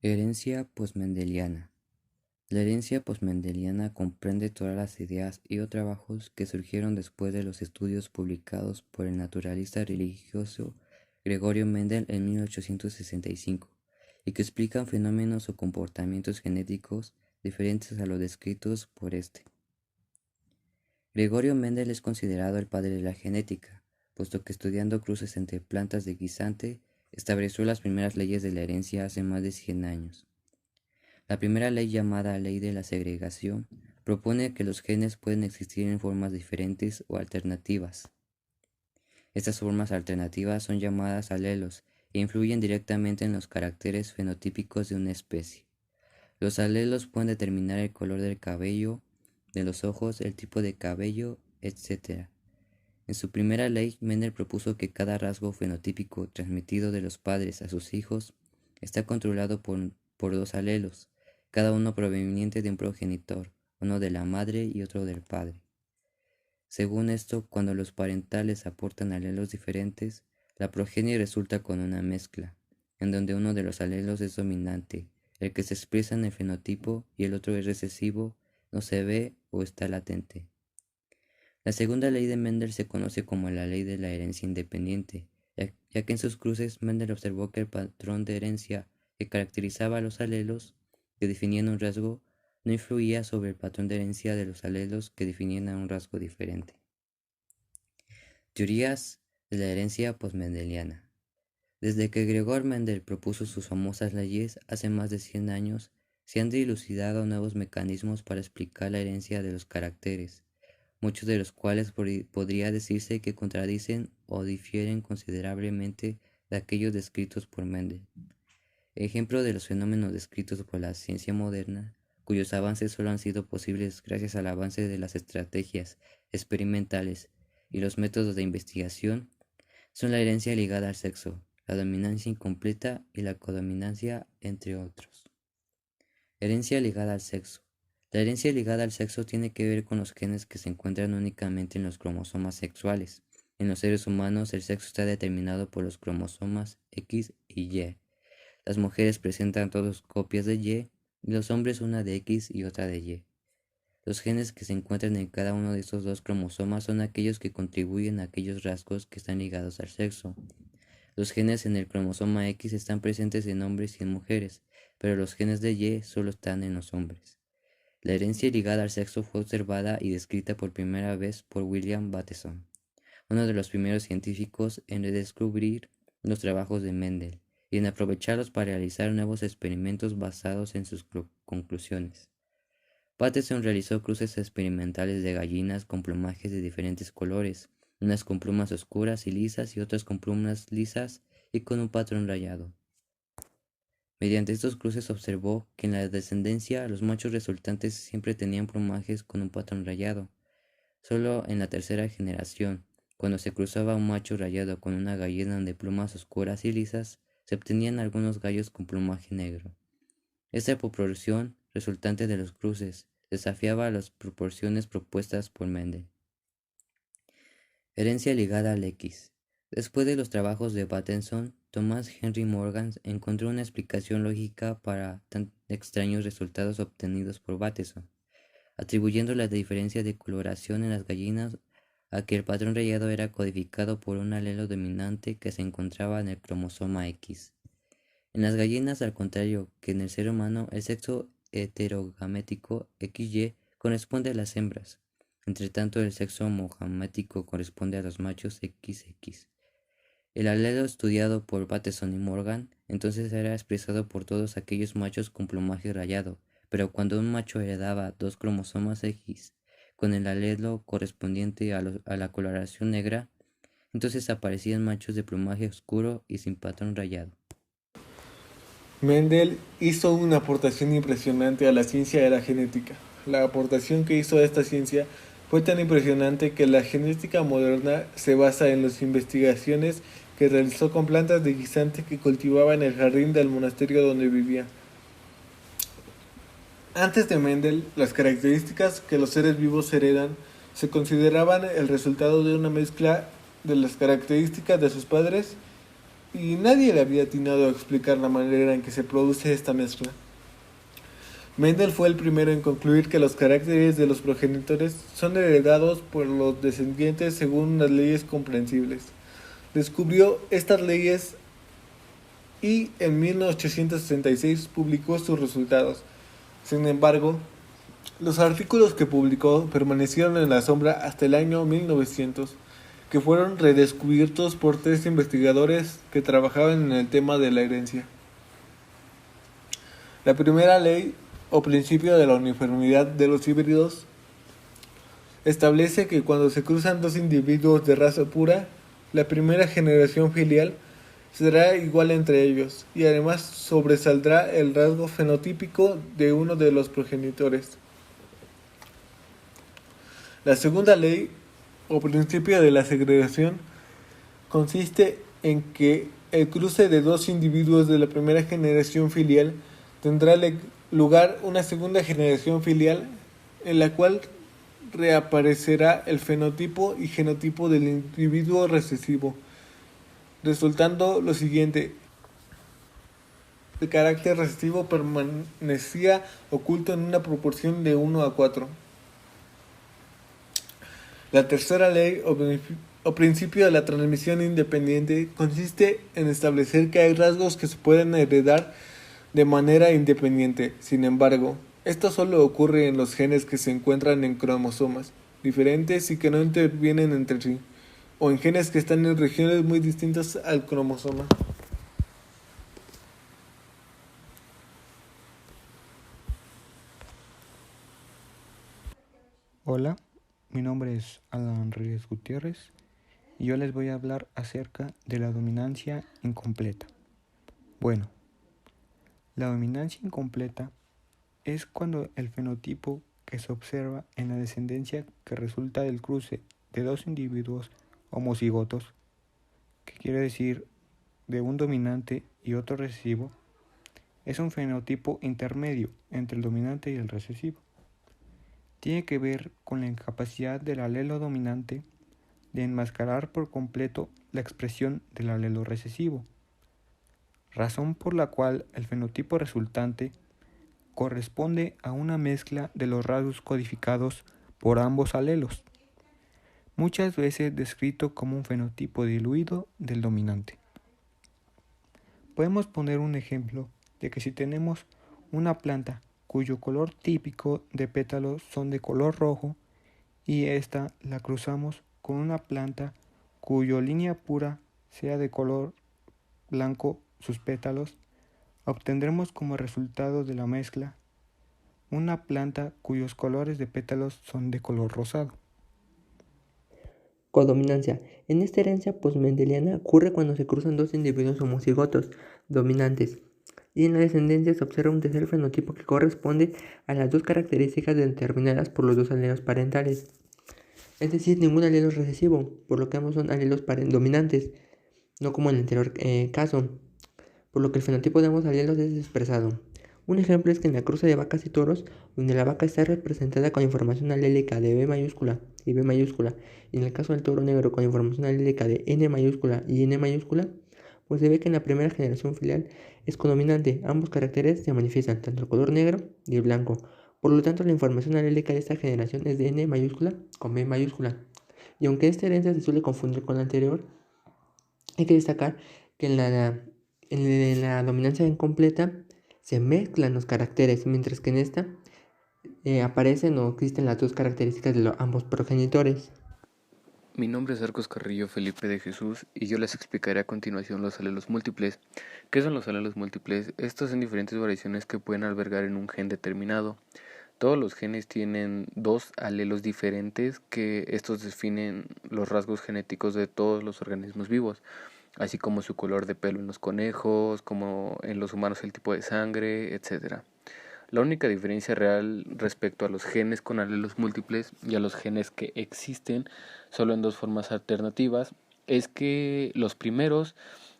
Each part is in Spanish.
Herencia postmendeliana. La herencia postmendeliana comprende todas las ideas y o trabajos que surgieron después de los estudios publicados por el naturalista religioso Gregorio Mendel en 1865 y que explican fenómenos o comportamientos genéticos diferentes a los descritos por este. Gregorio Mendel es considerado el padre de la genética, puesto que estudiando cruces entre plantas de guisante estableció las primeras leyes de la herencia hace más de 100 años. La primera ley, llamada ley de la segregación, propone que los genes pueden existir en formas diferentes o alternativas. Estas formas alternativas son llamadas alelos e influyen directamente en los caracteres fenotípicos de una especie. Los alelos pueden determinar el color del cabello, de los ojos, el tipo de cabello, etc. En su primera ley, Mendel propuso que cada rasgo fenotípico transmitido de los padres a sus hijos está controlado por dos alelos, cada uno proveniente de un progenitor, uno de la madre y otro del padre. Según esto, cuando los parentales aportan alelos diferentes, la progenie resulta con una mezcla, en donde uno de los alelos es dominante, el que se expresa en el fenotipo, y el otro es recesivo, no se ve o está latente. La segunda ley de Mendel se conoce como la ley de la herencia independiente, ya que en sus cruces Mendel observó que el patrón de herencia que caracterizaba a los alelos que definían un rasgo no influía sobre el patrón de herencia de los alelos que definían a un rasgo diferente. Teorías de la herencia postmendeliana. Desde que Gregor Mendel propuso sus famosas leyes hace más de 100 años, se han dilucidado nuevos mecanismos para explicar la herencia de los caracteres, muchos de los cuales podría decirse que contradicen o difieren considerablemente de aquellos descritos por Mendel. Ejemplo de los fenómenos descritos por la ciencia moderna, cuyos avances solo han sido posibles gracias al avance de las estrategias experimentales y los métodos de investigación, son la herencia ligada al sexo, la dominancia incompleta y la codominancia, entre otros. Herencia ligada al sexo. La herencia ligada al sexo tiene que ver con los genes que se encuentran únicamente en los cromosomas sexuales. En los seres humanos, el sexo está determinado por los cromosomas X y Y. Las mujeres presentan dos copias de Y y los hombres una de X y otra de Y. Los genes que se encuentran en cada uno de estos dos cromosomas son aquellos que contribuyen a aquellos rasgos que están ligados al sexo. Los genes en el cromosoma X están presentes en hombres y en mujeres, pero los genes de Y solo están en los hombres. La herencia ligada al sexo fue observada y descrita por primera vez por William Bateson, uno de los primeros científicos en redescubrir los trabajos de Mendel y en aprovecharlos para realizar nuevos experimentos basados en sus conclusiones. Bateson realizó cruces experimentales de gallinas con plumajes de diferentes colores, unas con plumas oscuras y lisas y otras con plumas lisas y con un patrón rayado. Mediante estos cruces observó que en la descendencia los machos resultantes siempre tenían plumajes con un patrón rayado. Solo en la tercera generación, cuando se cruzaba un macho rayado con una gallina de plumas oscuras y lisas, se obtenían algunos gallos con plumaje negro. Esta proporción resultante de los cruces desafiaba las proporciones propuestas por Mendel. Herencia ligada al X. Después de los trabajos de Bateson, Thomas Henry Morgan encontró una explicación lógica para tan extraños resultados obtenidos por Bateson, atribuyendo la diferencia de coloración en las gallinas a que el patrón rayado era codificado por un alelo dominante que se encontraba en el cromosoma X. En las gallinas, al contrario que en el ser humano, el sexo heterogamético XY corresponde a las hembras. Entre tanto, el sexo homogamético corresponde a los machos XX. El alelo estudiado por Bateson y Morgan entonces era expresado por todos aquellos machos con plumaje rayado, pero cuando un macho heredaba dos cromosomas X con el alelo correspondiente a la coloración negra, entonces aparecían machos de plumaje oscuro y sin patrón rayado. Mendel hizo una aportación impresionante a la ciencia de la genética. La aportación que hizo a esta ciencia fue tan impresionante que la genética moderna se basa en las investigaciones que realizó con plantas de guisante que cultivaba en el jardín del monasterio donde vivía. Antes de Mendel, las características que los seres vivos heredan se consideraban el resultado de una mezcla de las características de sus padres y nadie le había atinado a explicar la manera en que se produce esta mezcla. Mendel fue el primero en concluir que los caracteres de los progenitores son heredados por los descendientes según unas leyes comprensibles. Descubrió estas leyes y en 1866 publicó sus resultados. Sin embargo, los artículos que publicó permanecieron en la sombra hasta el año 1900, que fueron redescubiertos por 3 investigadores que trabajaban en el tema de la herencia. La primera ley o principio de la uniformidad de los híbridos establece que cuando se cruzan dos individuos de raza pura, la primera generación filial será igual entre ellos y además sobresaldrá el rasgo fenotípico de uno de los progenitores. La segunda ley o principio de la segregación consiste en que el cruce de dos individuos de la primera generación filial tendrá lugar una segunda generación filial en la cual reaparecerá el fenotipo y genotipo del individuo recesivo, resultando lo siguiente: el carácter recesivo permanecía oculto en una proporción de 1 a 4. La tercera ley o principio de la transmisión independiente consiste en establecer que hay rasgos que se pueden heredar de manera independiente. Sin embargo, esto solo ocurre en los genes que se encuentran en cromosomas diferentes y que no intervienen entre sí, o en genes que están en regiones muy distintas al cromosoma. Hola, mi nombre es Alan Reyes Gutiérrez y yo les voy a hablar acerca de la dominancia incompleta. Bueno, la dominancia incompleta es cuando el fenotipo que se observa en la descendencia que resulta del cruce de dos individuos homocigotos, que quiere decir de un dominante y otro recesivo, es un fenotipo intermedio entre el dominante y el recesivo. Tiene que ver con la incapacidad del alelo dominante de enmascarar por completo la expresión del alelo recesivo, razón por la cual el fenotipo resultante corresponde a una mezcla de los rasgos codificados por ambos alelos, muchas veces descrito como un fenotipo diluido del dominante. Podemos poner un ejemplo de que si tenemos una planta cuyo color típico de pétalos son de color rojo y esta la cruzamos con una planta cuya línea pura sea de color blanco sus pétalos, obtendremos como resultado de la mezcla una planta cuyos colores de pétalos son de color rosado. Codominancia. En esta herencia postmendeliana ocurre cuando se cruzan dos individuos homocigotos dominantes y en la descendencia se observa un tercer fenotipo que corresponde a las dos características determinadas por los dos alelos parentales. Es decir, ningún alelo es recesivo, por lo que ambos son alelos dominantes, no como en el anterior caso, por lo que el fenotipo de ambos alelos es expresado. Un ejemplo es que en la cruza de vacas y toros, donde la vaca está representada con información alélica de B mayúscula y B mayúscula, y en el caso del toro negro con información alélica de N mayúscula y N mayúscula, pues se ve que en la primera generación filial es codominante. Ambos caracteres se manifiestan, tanto el color negro y el blanco. Por lo tanto, la información alélica de esta generación es de N mayúscula con B mayúscula. Y aunque esta herencia se suele confundir con la anterior, hay que destacar que en la dominancia incompleta se mezclan los caracteres, mientras que en esta aparecen o existen las dos características de ambos progenitores. Mi nombre es Arcos Carrillo Felipe de Jesús y yo les explicaré a continuación los alelos múltiples. ¿Qué son los alelos múltiples? Estos son diferentes variaciones que pueden albergar en un gen determinado. Todos los genes tienen dos alelos diferentes que estos definen los rasgos genéticos de todos los organismos vivos, así como su color de pelo en los conejos, como en los humanos el tipo de sangre, etc. La única diferencia real respecto a los genes con alelos múltiples y a los genes que existen solo en dos formas alternativas es que los primeros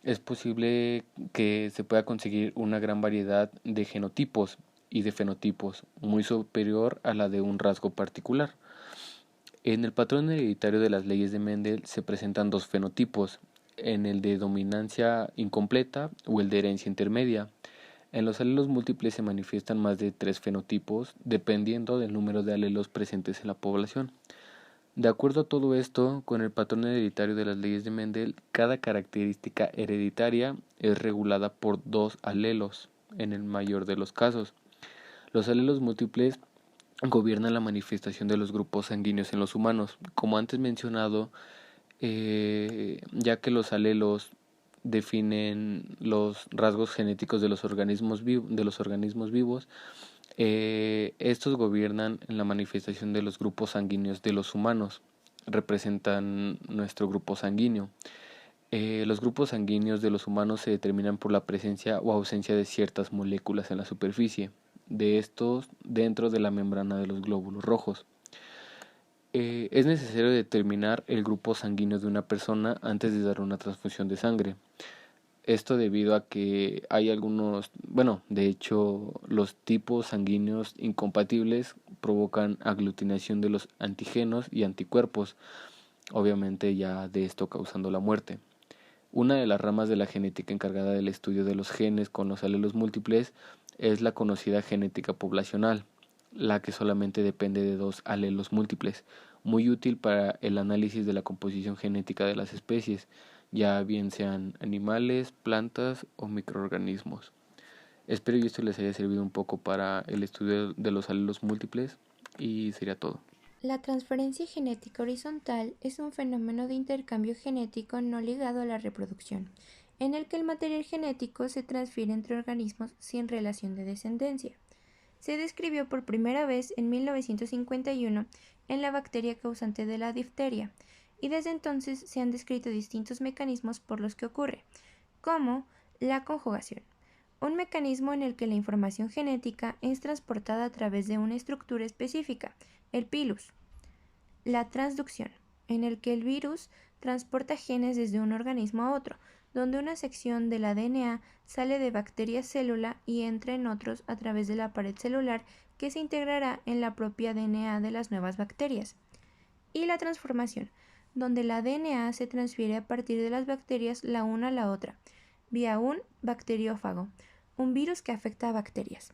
es posible que se pueda conseguir una gran variedad de genotipos y de fenotipos muy superior a la de un rasgo particular. En el patrón hereditario de las leyes de Mendel se presentan dos fenotipos, en el de dominancia incompleta o el de herencia intermedia. En los alelos múltiples se manifiestan más de 3 fenotipos, dependiendo del número de alelos presentes en la población. De acuerdo a todo esto, con el patrón hereditario de las leyes de Mendel, cada característica hereditaria es regulada por 2 alelos, en el mayor de los casos. Los alelos múltiples gobiernan la manifestación de los grupos sanguíneos en los humanos. Como antes mencionado, ya que los alelos definen los rasgos genéticos de los organismos vivos, estos gobiernan en la manifestación de los grupos sanguíneos de los humanos, representan nuestro grupo sanguíneo. Los grupos sanguíneos de los humanos se determinan por la presencia o ausencia de ciertas moléculas en la superficie de estos dentro de la membrana de los glóbulos rojos. Es necesario determinar el grupo sanguíneo de una persona antes de dar una transfusión de sangre. Esto debido a que hay de hecho, los tipos sanguíneos incompatibles provocan aglutinación de los antígenos y anticuerpos, obviamente ya de esto causando la muerte. Una de las ramas de la genética encargada del estudio de los genes con los alelos múltiples es la conocida genética poblacional, la que solamente depende de 2 alelos múltiples, muy útil para el análisis de la composición genética de las especies, ya bien sean animales, plantas o microorganismos. Espero que esto les haya servido un poco para el estudio de los alelos múltiples y sería todo. La transferencia genética horizontal es un fenómeno de intercambio genético no ligado a la reproducción, en el que el material genético se transfiere entre organismos sin relación de descendencia. Se describió por primera vez en 1951 en la bacteria causante de la difteria, y desde entonces se han descrito distintos mecanismos por los que ocurre, como la conjugación, un mecanismo en el que la información genética es transportada a través de una estructura específica, el pilus. La transducción, en el que el virus transporta genes desde un organismo a otro, donde una sección del DNA sale de bacteria célula y entra en otros a través de la pared celular que se integrará en la propia DNA de las nuevas bacterias. Y la transformación, donde la DNA se transfiere a partir de las bacterias la una a la otra, vía un bacteriófago, un virus que afecta a bacterias.